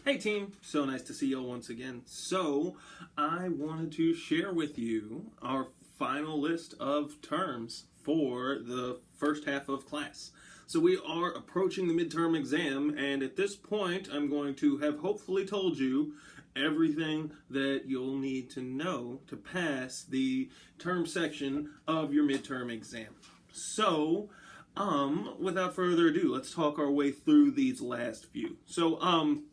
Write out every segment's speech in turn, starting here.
Hey team, so nice to see y'all once again. So, I wanted to share with you our final list of terms for the first half of class. So we are approaching the midterm exam, and at this point I'm going to have hopefully told you everything that you'll need to know to pass the term section of your midterm exam. So, without further ado, let's talk our way through these last few. So,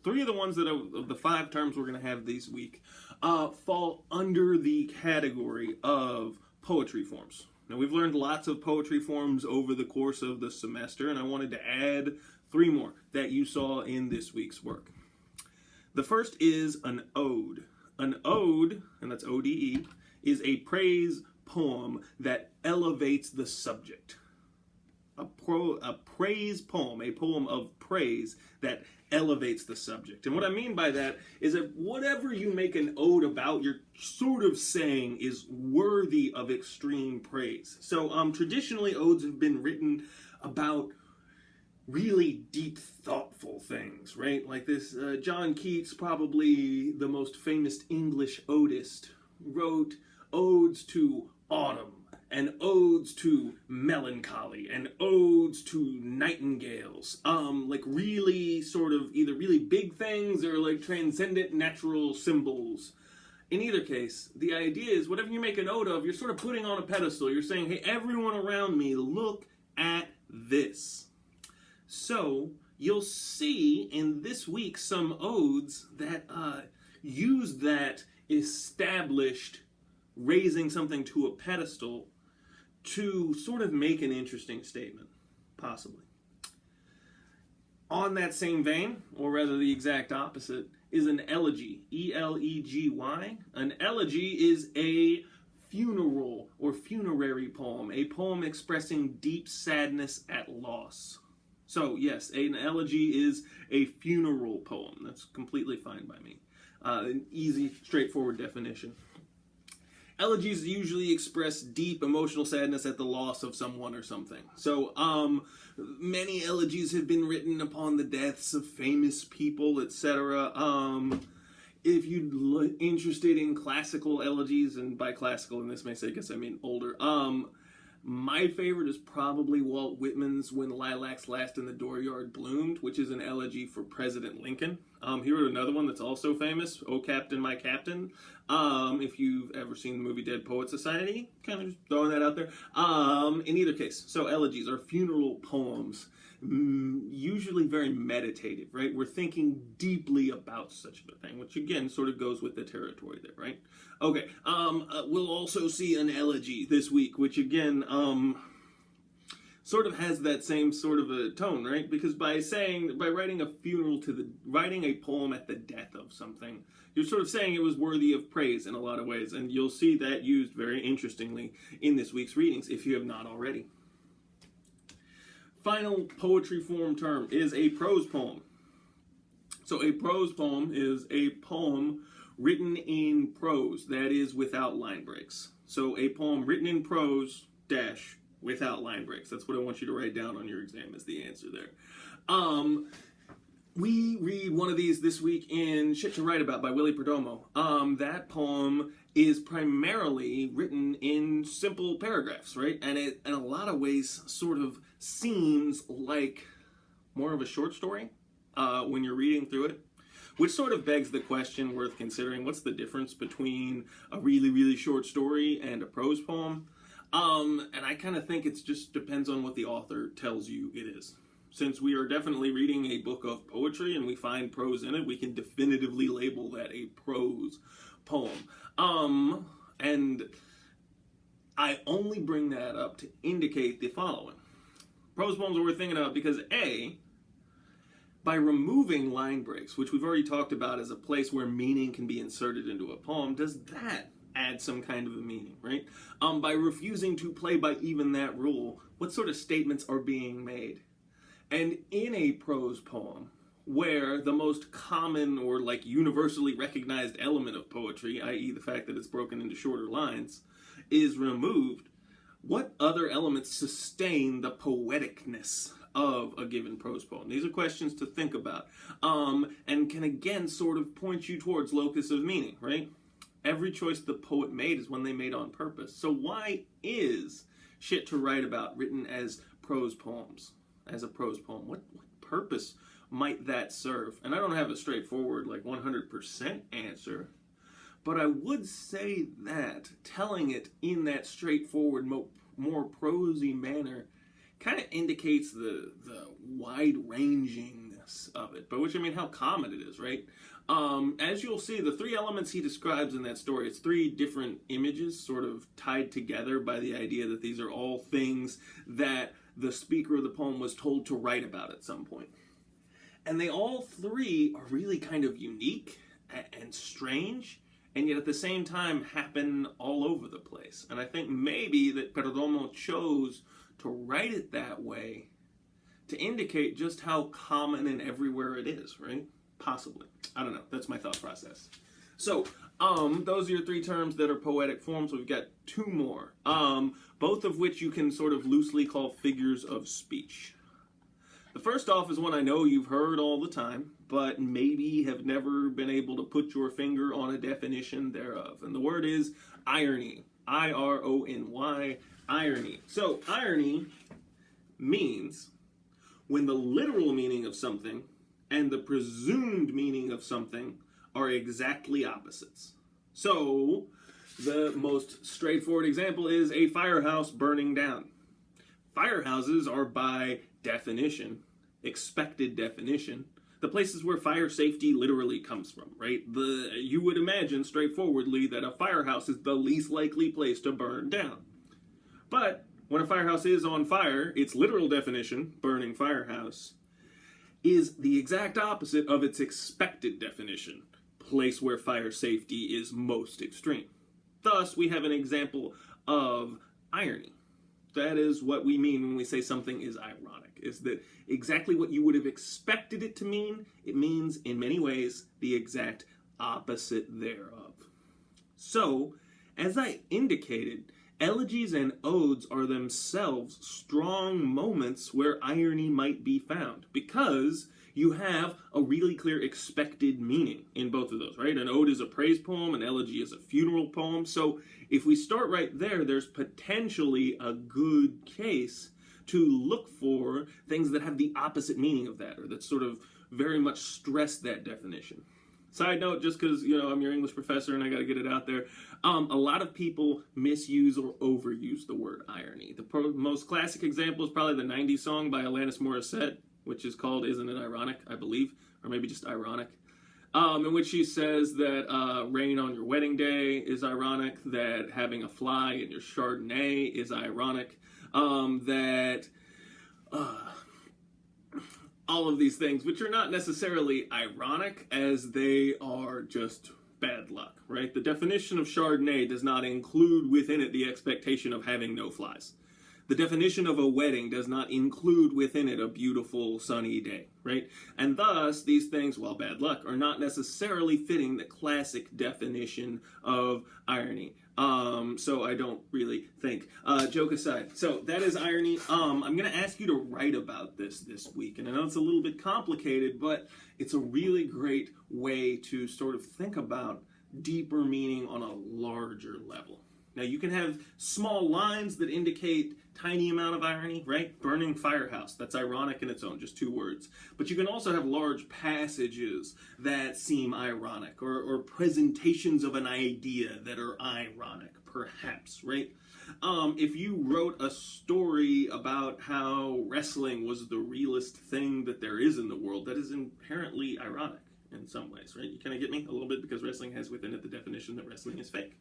three of the ones of the 5 terms we're going to have this week, fall under the category of poetry forms. Now, we've learned lots of poetry forms over the course of the semester, and I wanted to add 3 more that you saw in this week's work. The first is an ode. An ode, and that's O-D-E, is a praise poem that elevates the subject. A praise poem, a poem of praise that elevates the subject. And what I mean by that is that whatever you make an ode about, you're sort of saying is worthy of extreme praise. So traditionally, odes have been written about really deep, thoughtful things, right? Like this, John Keats, probably the most famous English odist, wrote odes to autumn, and odes to melancholy, and odes to nightingales. Like really sort of either really big things or like transcendent natural symbols. In either case, the idea is whatever you make an ode of, you're sort of putting on a pedestal. You're saying, hey, everyone around me, look at this. So, you'll see in this week some odes that use that established raising something to a pedestal to sort of make an interesting statement, possibly. On that same vein, or rather the exact opposite, is an elegy, E-L-E-G-Y. An elegy is a funeral or funerary poem, a poem expressing deep sadness at loss. So yes, an elegy is a funeral poem. That's completely fine by me. An easy, straightforward definition. Elegies usually express deep emotional sadness at the loss of someone or something. So, many elegies have been written upon the deaths of famous people, etc. If you're interested in classical elegies, and by classical in this sake, I mean older, my favorite is probably Walt Whitman's When Lilacs Last in the Dooryard Bloomed, which is an elegy for President Lincoln. He wrote another one that's also famous, O Captain, My Captain. If you've ever seen the movie Dead Poets Society, kind of just throwing that out there. In either case, so elegies are funeral poems, usually very meditative, right? We're thinking deeply about such a thing, which again sort of goes with the territory there, right? Okay, we'll also see an elegy this week, which again, sort of has that same sort of a tone, right? Because by writing writing a poem at the death of something, you're sort of saying it was worthy of praise in a lot of ways, and you'll see that used very interestingly in this week's readings, if you have not already. Final poetry form term is a prose poem. So a prose poem is a poem written in prose, that is without line breaks. So a poem written in prose, dash, without line breaks. That's what I want you to write down on your exam as the answer there. We read one of these this week in Shit to Write About by Willie Perdomo. That poem is primarily written in simple paragraphs, right? And it, in a lot of ways, sort of seems like more of a short story when you're reading through it. Which sort of begs the question worth considering, what's the difference between a really, really short story and a prose poem? And I kind of think it just depends on what the author tells you it is. Since we are definitely reading a book of poetry and we find prose in it, we can definitively label that a prose poem. And I only bring that up to indicate the following. Prose poems are worth thinking about because A, by removing line breaks, which we've already talked about as a place where meaning can be inserted into a poem, does that add some kind of a meaning, right? By refusing to play by even that rule, what sort of statements are being made? And in a prose poem, where the most common or like universally recognized element of poetry, i.e. the fact that it's broken into shorter lines, is removed, what other elements sustain the poeticness of a given prose poem? These are questions to think about, and can again sort of point you towards locus of meaning, right? Every choice the poet made is one they made on purpose. So why is shit to write about written as prose poems, as a prose poem? What purpose might that serve? And I don't have a straightforward, like 100% answer, but I would say that telling it in that straightforward, more prosy manner kind of indicates the wide-rangingness of it, by which I mean how common it is, right? As you'll see, the three elements he describes in that story, it's three different images sort of tied together by the idea that these are all things that the speaker of the poem was told to write about at some point. And they all three are really kind of unique and strange, and yet at the same time happen all over the place. And I think maybe that Perdomo chose to write it that way to indicate just how common and everywhere it is, right? Possibly. I don't know. That's my thought process. So, those are your three terms that are poetic forms. We've got two more, both of which you can sort of loosely call figures of speech. The first off is one I know you've heard all the time, but maybe have never been able to put your finger on a definition thereof. And the word is irony. I-R-O-N-Y, irony. So, irony means when the literal meaning of something and the presumed meaning of something are exactly opposites. So, the most straightforward example is a firehouse burning down. Firehouses are by definition, expected definition, the places where fire safety literally comes from, right? You would imagine straightforwardly that a firehouse is the least likely place to burn down. But when a firehouse is on fire, its literal definition, burning firehouse, is the exact opposite of its expected definition, place where fire safety is most extreme. Thus, we have an example of irony. That is what we mean when we say something is ironic, is that exactly what you would have expected it to mean, it means in many ways the exact opposite thereof. So, as I indicated, elegies and odes are themselves strong moments where irony might be found, because you have a really clear expected meaning in both of those, right? An ode is a praise poem, an elegy is a funeral poem. So if we start right there, there's potentially a good case to look for things that have the opposite meaning of that, or that sort of very much stress that definition. Side note, just because, I'm your English professor and I got to get it out there, a lot of people misuse or overuse the word irony. The most classic example is probably the 90s song by Alanis Morissette, which is called Isn't It Ironic, I believe, or maybe just Ironic, in which she says that rain on your wedding day is ironic, that having a fly in your Chardonnay is ironic, that all of these things, which are not necessarily ironic as they are just bad luck, right? The definition of Chardonnay does not include within it the expectation of having no flies. The definition of a wedding does not include within it a beautiful sunny day, right? And thus, these things, while bad luck, are not necessarily fitting the classic definition of irony. So I don't really think. Joke aside. So that is irony. I'm going to ask you to write about this week. And I know it's a little bit complicated, but it's a really great way to sort of think about deeper meaning on a larger level. Now, you can have small lines that indicate tiny amount of irony, right? Burning firehouse, that's ironic in its own, just two words. But you can also have large passages that seem ironic, or presentations of an idea that are ironic, perhaps, right? If you wrote a story about how wrestling was the realest thing that there is in the world, that is inherently ironic in some ways, right? You kind of get me a little bit, because wrestling has within it the definition that wrestling is fake.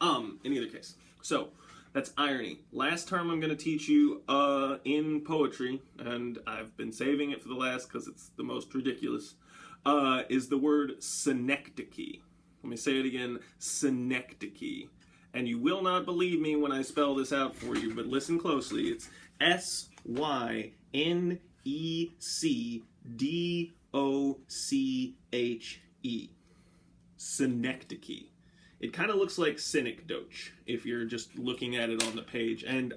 In either case. So, that's irony. Last term I'm going to teach you in poetry, and I've been saving it for the last because it's the most ridiculous, is the word synecdoche. Let me say it again, synecdoche. And you will not believe me when I spell this out for you, but listen closely. It's S-Y-N-E-C-D-O-C-H-E. Synecdoche. It kind of looks like Synecdoche if you're just looking at it on the page. And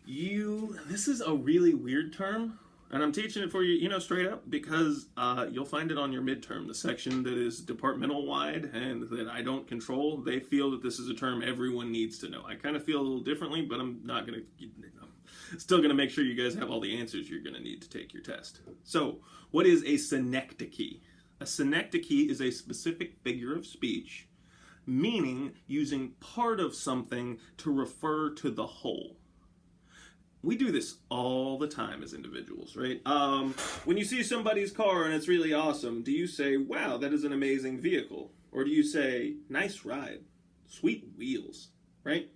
This is a really weird term, and I'm teaching it for you, straight up, because you'll find it on your midterm, the section that is departmental wide and that I don't control. They feel that this is a term everyone needs to know. I kind of feel a little differently, but I'm still going to make sure you guys have all the answers you're going to need to take your test. So, what is a synecdoche? A synecdoche is a specific figure of speech, meaning using part of something to refer to the whole. We do this all the time as individuals, right? When you see somebody's car and it's really awesome, do you say, wow, that is an amazing vehicle? Or do you say, nice ride, sweet wheels, right?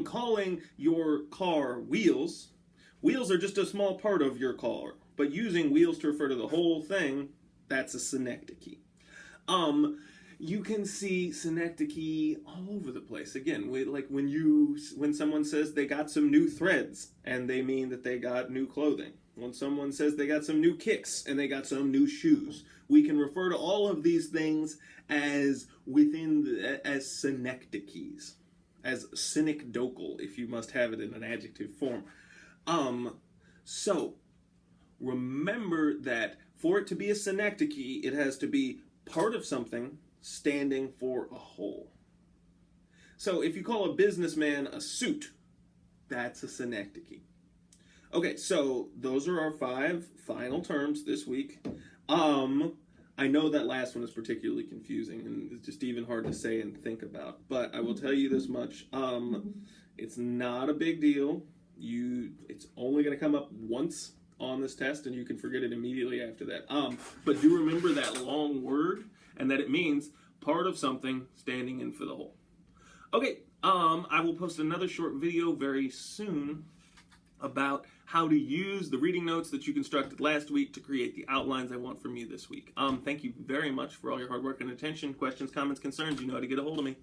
Calling your car wheels are just a small part of your car, but using wheels to refer to the whole thing, that's a synecdoche. You can see synecdoche all over the place. Again, like when someone says they got some new threads, and they mean that they got new clothing. When someone says they got some new kicks and they got some new shoes, we can refer to all of these things as synecdoches, as synecdochal, if you must have it in an adjective form. So remember that for it to be a synecdoche, it has to be part of something standing for a whole. So if you call a businessman a suit, that's a synecdoche. Okay, so those are our 5 final terms this week. I know that last one is particularly confusing and it's just even hard to say and think about, but I will tell you this much. It's not a big deal. It's only going to come up once on this test and you can forget it immediately after that. But do remember that long word and that it means part of something standing in for the whole. Okay, I will post another short video very soon about how to use the reading notes that you constructed last week to create the outlines I want from you this week. Thank you very much for all your hard work and attention. Questions, comments, concerns, you know how to get a hold of me.